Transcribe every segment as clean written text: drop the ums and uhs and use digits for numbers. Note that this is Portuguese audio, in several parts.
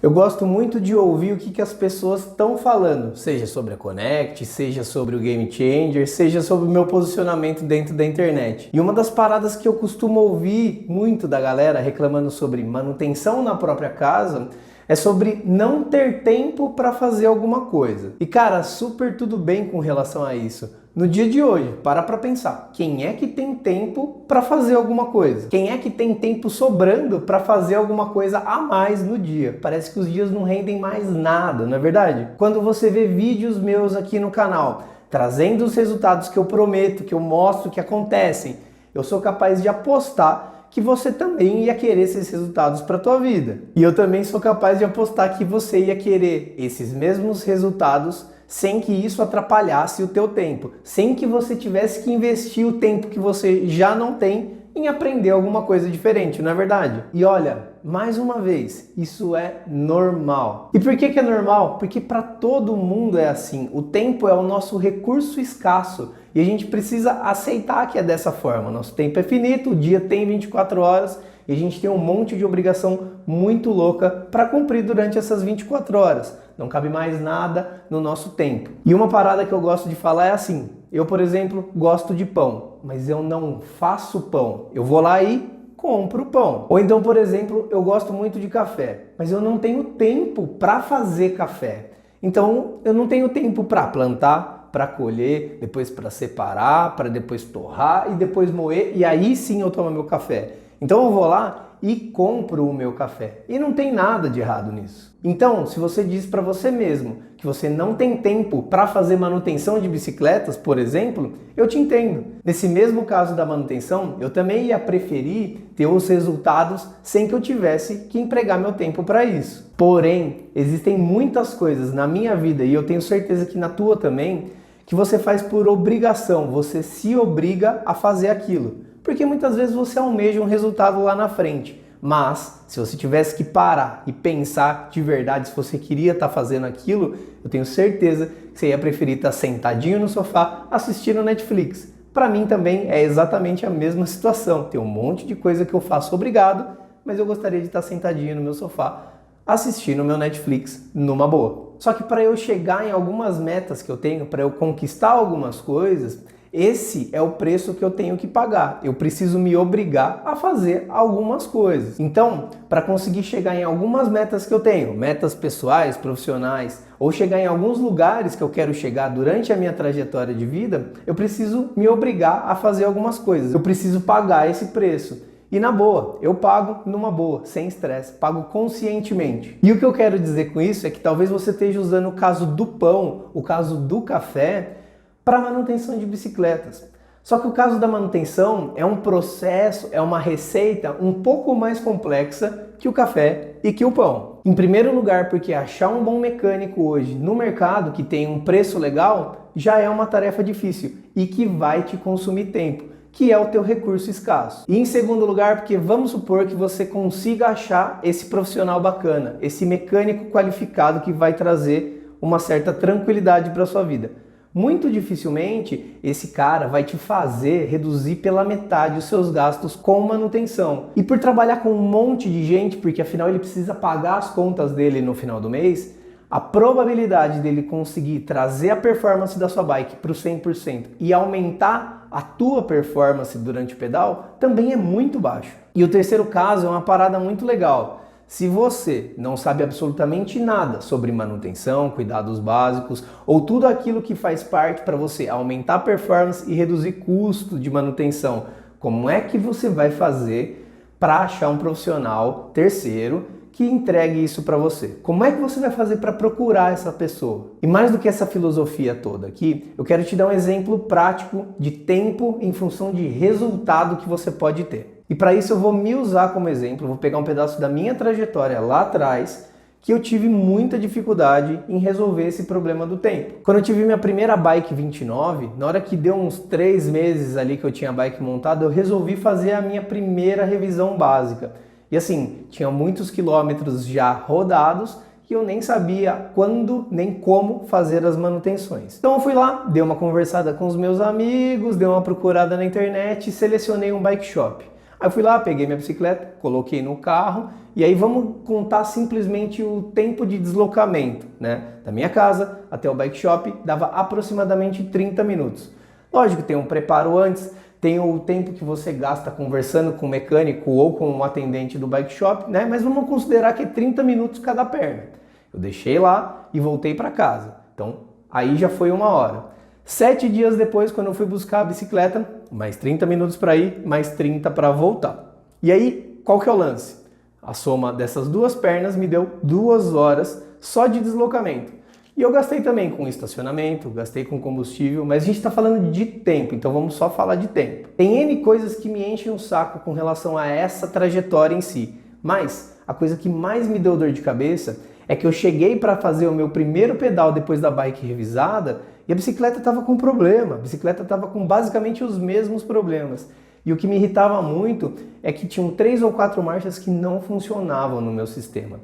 Eu gosto muito de ouvir o que as pessoas estão falando, seja sobre a Connect, seja sobre o Game Changer, seja sobre o meu posicionamento dentro da internet. E uma das paradas que eu costumo ouvir muito da galera reclamando sobre manutenção na própria casa é sobre não ter tempo para fazer alguma coisa. E cara, super tudo bem com relação a isso. No dia de hoje, para pensar, quem é que tem tempo para fazer alguma coisa? Quem é que tem tempo sobrando para fazer alguma coisa a mais no dia? Parece que os dias não rendem mais nada, não é verdade? Quando você vê vídeos meus aqui no canal, trazendo os resultados que eu prometo, que eu mostro que acontecem, eu sou capaz de apostar que você também ia querer esses resultados para a tua vida. E eu também sou capaz de apostar que você ia querer esses mesmos resultados sem que isso atrapalhasse o teu tempo, sem que você tivesse que investir o tempo que você já não tem em aprender alguma coisa diferente, não é verdade? E olha, mais uma vez, isso é normal. E por que é normal? Porque para todo mundo é assim. O tempo é o nosso recurso escasso e a gente precisa aceitar que é dessa forma. Nosso tempo é finito, o dia tem 24 horas e a gente tem um monte de obrigação muito louca para cumprir durante essas 24 horas. Não cabe mais nada no nosso tempo. E uma parada que eu gosto de falar é assim: eu, por exemplo, gosto de pão, mas eu não faço pão. Eu vou lá e compro pão. Ou então, por exemplo, eu gosto muito de café, mas eu não tenho tempo para fazer café. Então, eu não tenho tempo para plantar, para colher, depois para separar, para depois torrar e depois moer, e aí sim eu tomo meu café. Então eu vou lá e compro o meu café. E não tem nada de errado nisso. Então, se você diz para você mesmo que você não tem tempo para fazer manutenção de bicicletas, por exemplo, eu te entendo. Nesse mesmo caso da manutenção, eu também ia preferir ter os resultados sem que eu tivesse que empregar meu tempo para isso. Porém, existem muitas coisas na minha vida, e eu tenho certeza que na tua também, que você faz por obrigação, você se obriga a fazer aquilo. Porque muitas vezes você almeja um resultado lá na frente. Mas, se você tivesse que parar e pensar de verdade se você queria estar fazendo aquilo, eu tenho certeza que você ia preferir estar sentadinho no sofá assistindo Netflix. Para mim também é exatamente a mesma situação. Tem um monte de coisa que eu faço obrigado, mas eu gostaria de estar sentadinho no meu sofá assistindo meu Netflix numa boa. Só que para eu chegar em algumas metas que eu tenho, para eu conquistar algumas coisas, esse é o preço que eu tenho que pagar. Eu preciso me obrigar a fazer algumas coisas. Então, para conseguir chegar em algumas metas que eu tenho, metas pessoais, profissionais, ou chegar em alguns lugares que eu quero chegar durante a minha trajetória de vida, eu preciso me obrigar a fazer algumas coisas. Eu preciso pagar esse preço. E na boa, eu pago numa boa, sem estresse, pago conscientemente. E o que eu quero dizer com isso é que talvez você esteja usando o caso do pão, o caso do café, para manutenção de bicicletas. Só que o caso da manutenção é um processo, é uma receita um pouco mais complexa que o café e que o pão. Em primeiro lugar, porque achar um bom mecânico hoje no mercado que tem um preço legal já é uma tarefa difícil e que vai te consumir tempo, que é o teu recurso escasso. E em segundo lugar, porque vamos supor que você consiga achar esse profissional bacana, esse mecânico qualificado que vai trazer uma certa tranquilidade para a sua vida. Muito dificilmente esse cara vai te fazer reduzir pela metade os seus gastos com manutenção. E por trabalhar com um monte de gente, porque afinal ele precisa pagar as contas dele no final do mês, a probabilidade dele conseguir trazer a performance da sua bike para o 100% e aumentar a tua performance durante o pedal também é muito baixo. E o terceiro caso é uma parada muito legal. Se você não sabe absolutamente nada sobre manutenção, cuidados básicos ou tudo aquilo que faz parte para você aumentar a performance e reduzir custo de manutenção, como é que você vai fazer para achar um profissional terceiro que entregue isso para você? Como é que você vai fazer para procurar essa pessoa? E mais do que essa filosofia toda aqui, eu quero te dar um exemplo prático de tempo em função de resultado que você pode ter. E para isso eu vou me usar como exemplo, vou pegar um pedaço da minha trajetória lá atrás, que eu tive muita dificuldade em resolver esse problema do tempo. Quando eu tive minha primeira bike 29, na hora que deu uns 3 meses ali que eu tinha a bike montada, eu resolvi fazer a minha primeira revisão básica. E assim, tinha muitos quilômetros já rodados que eu nem sabia quando nem como fazer as manutenções. Então eu fui lá, dei uma conversada com os meus amigos, dei uma procurada na internet e selecionei um bike shop. Aí eu fui lá, peguei minha bicicleta, coloquei no carro e aí vamos contar simplesmente o tempo de deslocamento, né? Da minha casa até o bike shop dava aproximadamente 30 minutos. Lógico, tem um preparo antes, tem o tempo que você gasta conversando com o mecânico ou com o atendente do bike shop, né? Mas vamos considerar que é 30 minutos cada perna. Eu deixei lá e voltei para casa. Então, aí já foi 1 hora. 7 dias depois, quando eu fui buscar a bicicleta, mais 30 minutos para ir, mais 30 para voltar. E aí, qual que é o lance? A soma dessas duas pernas me deu 2 horas só de deslocamento. E eu gastei também com estacionamento, gastei com combustível, mas a gente está falando de tempo, então vamos só falar de tempo. Tem N coisas que me enchem o saco com relação a essa trajetória em si, mas a coisa que mais me deu dor de cabeça é que eu cheguei para fazer o meu primeiro pedal depois da bike revisada e a bicicleta estava com problema, a bicicleta estava com basicamente os mesmos problemas. E o que me irritava muito é que tinham 3 ou 4 marchas que não funcionavam no meu sistema.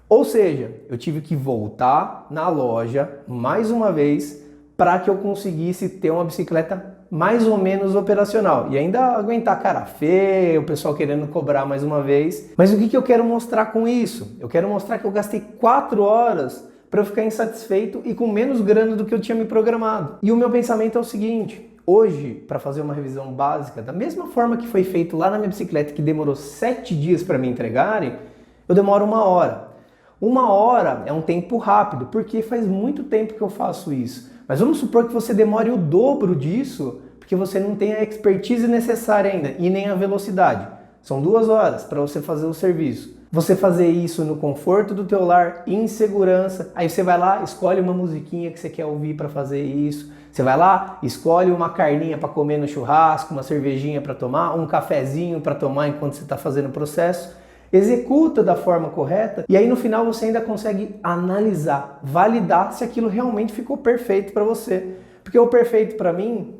Ou seja, eu tive que voltar na loja mais uma vez para que eu conseguisse ter uma bicicleta mais ou menos operacional. E ainda aguentar cara feia, o pessoal querendo cobrar mais uma vez. Mas o que eu quero mostrar com isso? Eu quero mostrar que eu gastei 4 horas para eu ficar insatisfeito e com menos grana do que eu tinha me programado. E o meu pensamento é o seguinte: hoje, para fazer uma revisão básica, da mesma forma que foi feito lá na minha bicicleta, que demorou 7 dias para me entregarem, eu demoro 1 hora. 1 hora é um tempo rápido, porque faz muito tempo que eu faço isso. Mas vamos supor que você demore o dobro disso, porque você não tem a expertise necessária ainda e nem a velocidade. São 2 horas para você fazer o serviço. Você fazer isso no conforto do teu lar, em segurança. Aí você vai lá, escolhe uma musiquinha que você quer ouvir para fazer isso. Você vai lá, escolhe uma carninha para comer no churrasco, uma cervejinha para tomar, um cafezinho para tomar enquanto você está fazendo o processo. Executa da forma correta e aí no final você ainda consegue analisar, validar se aquilo realmente ficou perfeito para você. Porque o perfeito para mim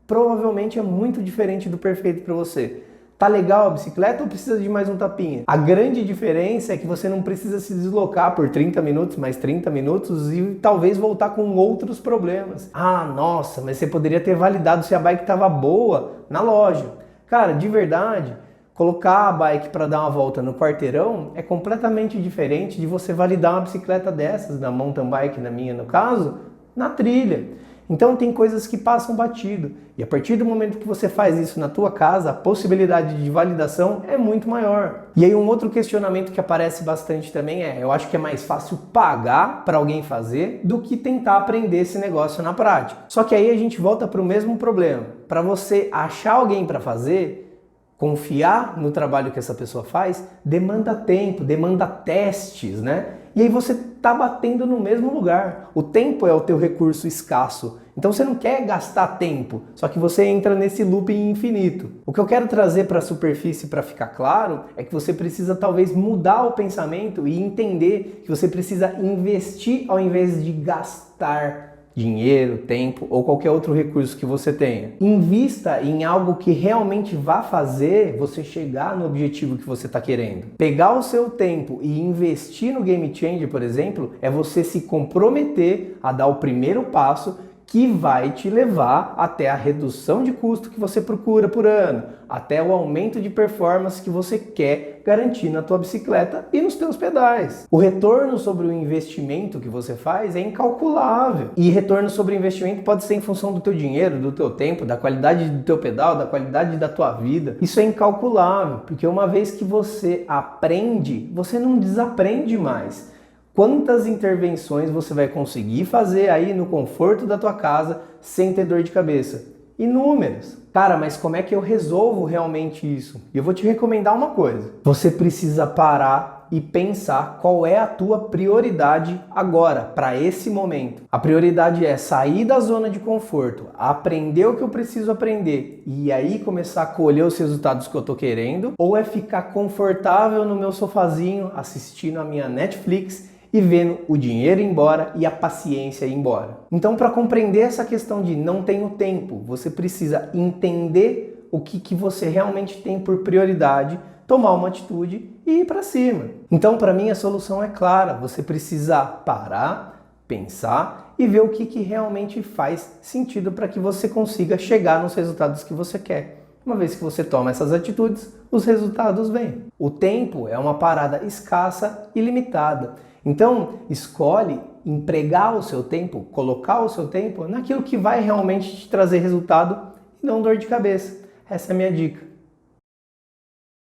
provavelmente é muito diferente do perfeito para você. Tá legal a bicicleta ou precisa de mais um tapinha? A grande diferença é que você não precisa se deslocar por 30 minutos, mais 30 minutos e talvez voltar com outros problemas. Ah, nossa, mas você poderia ter validado se a bike estava boa na loja. Cara, de verdade, colocar a bike para dar uma volta no quarteirão é completamente diferente de você validar uma bicicleta dessas, da mountain bike, na minha no caso, na trilha. Então tem coisas que passam batido. E a partir do momento que você faz isso na tua casa, a possibilidade de validação é muito maior. E aí um outro questionamento que aparece bastante também é: eu acho que é mais fácil pagar para alguém fazer do que tentar aprender esse negócio na prática. Só que aí a gente volta para o mesmo problema. Para você achar alguém para fazer, confiar no trabalho que essa pessoa faz, demanda tempo, demanda testes, né? E aí você tá batendo no mesmo lugar. O tempo é o teu recurso escasso. Então você não quer gastar tempo, só que você entra nesse looping infinito. O que eu quero trazer para a superfície para ficar claro é que você precisa talvez mudar o pensamento e entender que você precisa investir ao invés de gastar dinheiro, tempo ou qualquer outro recurso que você tenha. Invista em algo que realmente vá fazer você chegar no objetivo que você está querendo. Pegar o seu tempo e investir no Game Changer, por exemplo, é você se comprometer a dar o primeiro passo que vai te levar até a redução de custo que você procura por ano, até o aumento de performance que você quer garantir na tua bicicleta e nos teus pedais. O retorno sobre o investimento que você faz é incalculável. E retorno sobre o investimento pode ser em função do teu dinheiro, do teu tempo, da qualidade do teu pedal, da qualidade da tua vida. Isso é incalculável, porque uma vez que você aprende, você não desaprende mais. Quantas intervenções você vai conseguir fazer aí no conforto da tua casa sem ter dor de cabeça? Inúmeras. Cara, mas como é que eu resolvo realmente isso? Eu vou te recomendar uma coisa. Você precisa parar e pensar qual é a tua prioridade agora, para esse momento. A prioridade é sair da zona de conforto, aprender o que eu preciso aprender e aí começar a colher os resultados que eu tô querendo, ou é ficar confortável no meu sofazinho assistindo a minha Netflix e vendo o dinheiro ir embora e a paciência ir embora. Então, para compreender essa questão de não tenho tempo, você precisa entender o que você realmente tem por prioridade, tomar uma atitude e ir para cima. Então, para mim, a solução é clara. Você precisa parar, pensar e ver o que realmente faz sentido para que você consiga chegar nos resultados que você quer. Uma vez que você toma essas atitudes, os resultados vêm. O tempo é uma parada escassa e limitada. Então, escolhe empregar o seu tempo, colocar o seu tempo naquilo que vai realmente te trazer resultado e não dor de cabeça. Essa é a minha dica.